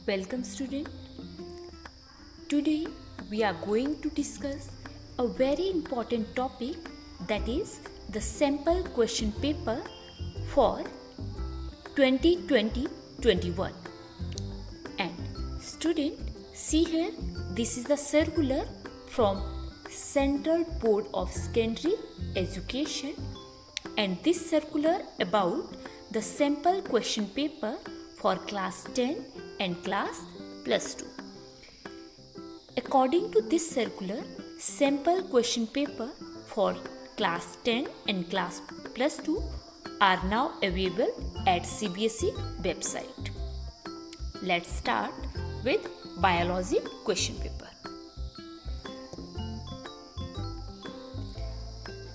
Welcome student. Today we are going to discuss a very important topic, that is the sample question paper for 2020-21. And student, see here, this is the circular from Central Board of Secondary Education, and this circular about the sample question paper for class 10 and class plus 2. According to this circular, sample question paper for class 10 and class plus 2 are now available at CBSE website. Let's start with biology question paper.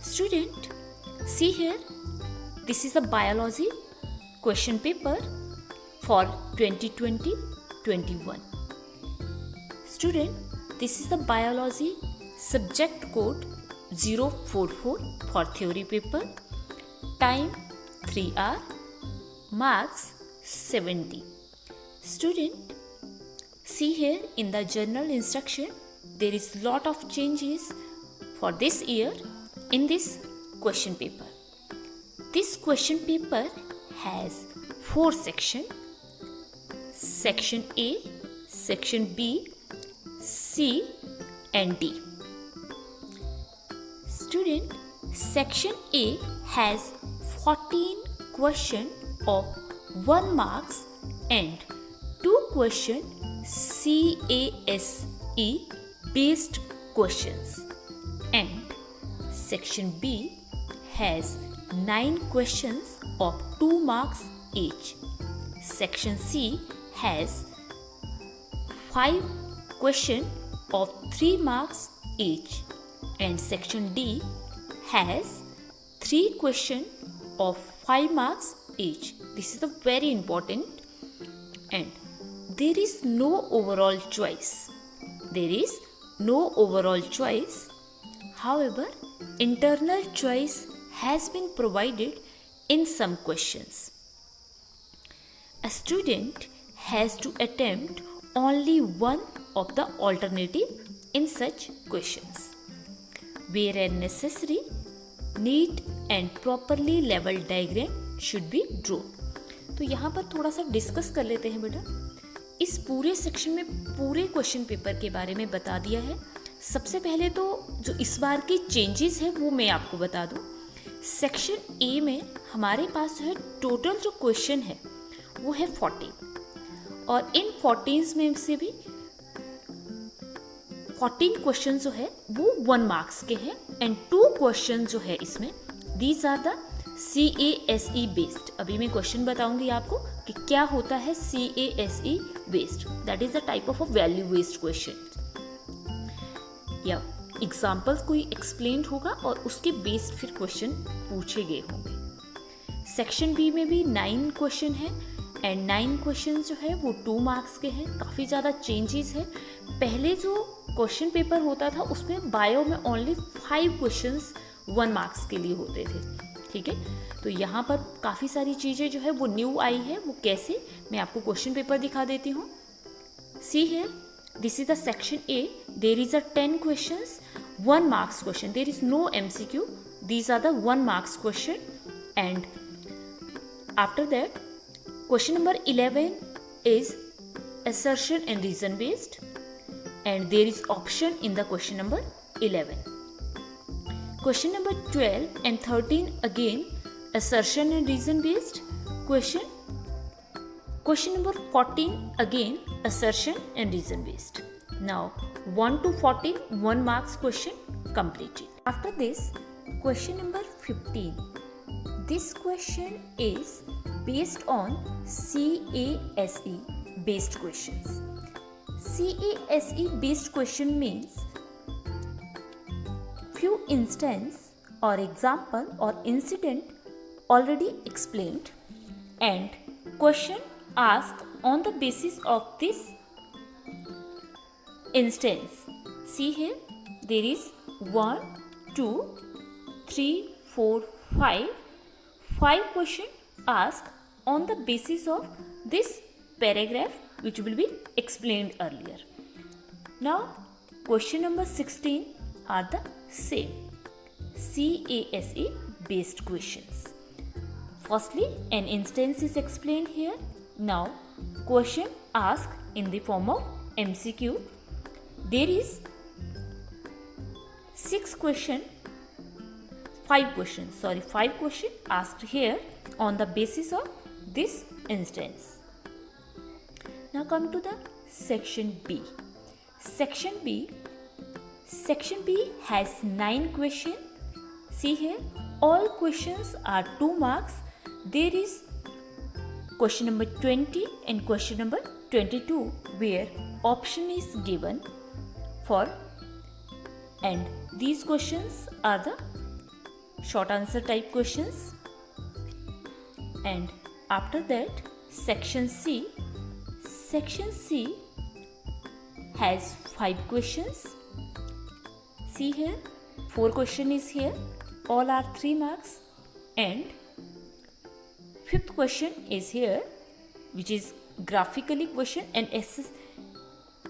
Student, see here, this is the biology question paper for 2020-21. Student, this is the biology subject code 044 for theory paper, time 3 hours, marks 70. Student, see here in the general instruction, there is lot of changes for this year in this question paper. This question paper has 4 sections: Section A, Section B, C and D. Student, Section A has 14 questions of 1 marks and 2 question CASE based questions, and Section B has 9 questions of 2 marks each. Section C has 5 questions of 3 marks each, and Section D has 3 questions of 5 marks each. This is a very important, and there is no overall choice. There is no overall choice. However, internal choice has been provided in some questions. A student has to attempt only one of the alternative in such questions. Where necessary, neat and properly leveled diagram should be drawn. तो यहाँ पर थोड़ा सा discuss कर लेते हैं बेटा. इस पूरे सेक्शन में पूरे क्वेश्चन पेपर के बारे में बता दिया है. सबसे पहले तो जो इस बार की चेंजेस है वो मैं आपको बता दूं. सेक्शन ए में हमारे पास जो है टोटल जो क्वेश्चन है वो है 14, और इन 14 में से भी 14 क्वेश्चन जो है वो 1 मार्क्स के हैं, एंड 2 क्वेश्चन जो है इसमें these are the CASE based. अभी मैं क्वेश्चन बताऊंगी आपको कि क्या होता है CASE based. That is the type of a value based question, या एग्जाम्पल्स कोई एक्सप्लेन होगा और उसके बेस्ड फिर क्वेश्चन पूछे गए होंगे. सेक्शन बी में भी 9 क्वेश्चन है, एंड 9 क्वेश्चन जो है वो 2 मार्क्स के हैं. काफ़ी ज़्यादा चेंजेस है. पहले जो क्वेश्चन पेपर होता था उसमें बायो में ओनली 5 क्वेश्चंस 1 मार्क्स के लिए होते थे. ठीक है, तो यहाँ पर काफ़ी सारी चीज़ें जो है वो न्यू आई है. वो कैसे, मैं आपको क्वेश्चन पेपर दिखा देती हूँ. See here, this is the section A. There is a 10 questions, 1 marks question. There is no MCQ. These are the 1 marks question. And after that, question number 11 is assertion and reason based. And there is option in the question number 11. Question number 12 and 13 again assertion and reason based question. Question number 14 again assertion and reason based. Now 1 to 14 1 marks question completed. After this, question number 15. This question is based on CASE based questions. CASE based question means few instance or example or incident already explained, and question asked on the basis of this instance. See here, there is 1, 2, 3, 4, 5. 5 questions asked on the basis of this paragraph which will be explained earlier. Now, question number 16 are the same CASE based questions. Firstly, an instance is explained here. Now, question asked in the form of MCQ. There is 5 questions asked here on the basis of this instance. Now come to the section B. Section B has 9 questions. See here, all questions are 2 marks. There is question number 20 and question number 22 where option is given for, and these questions are the short answer type questions. And after that, section C has 5 questions. See here, 4 questions is here, all are 3 marks, and 5th question is here, which is graphically question, and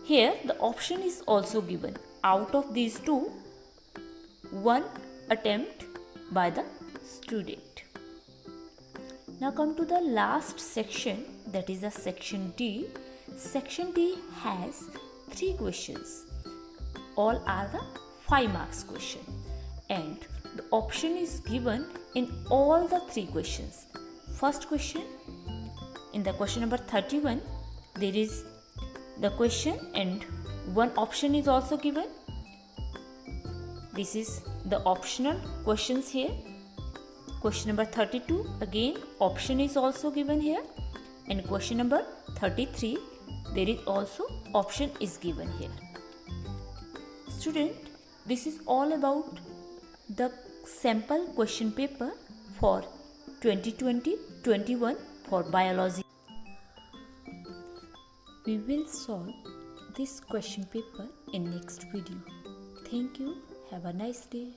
here the option is also given. Out of these 2, 1 attempt by the student. Now come to the last section, that is the section D. Section D has 3 questions. All are the 5 marks question, and the option is given in all the 3 questions. First question, in the question number 31, there is the question and 1 option is also given. This is the optional questions here. Question number 32, again option is also given here, and question number 33, there is also option is given here. Student, this is all about the sample question paper for 2020-21 for biology. We will solve this question paper in next video. Thank you. Have a nice day.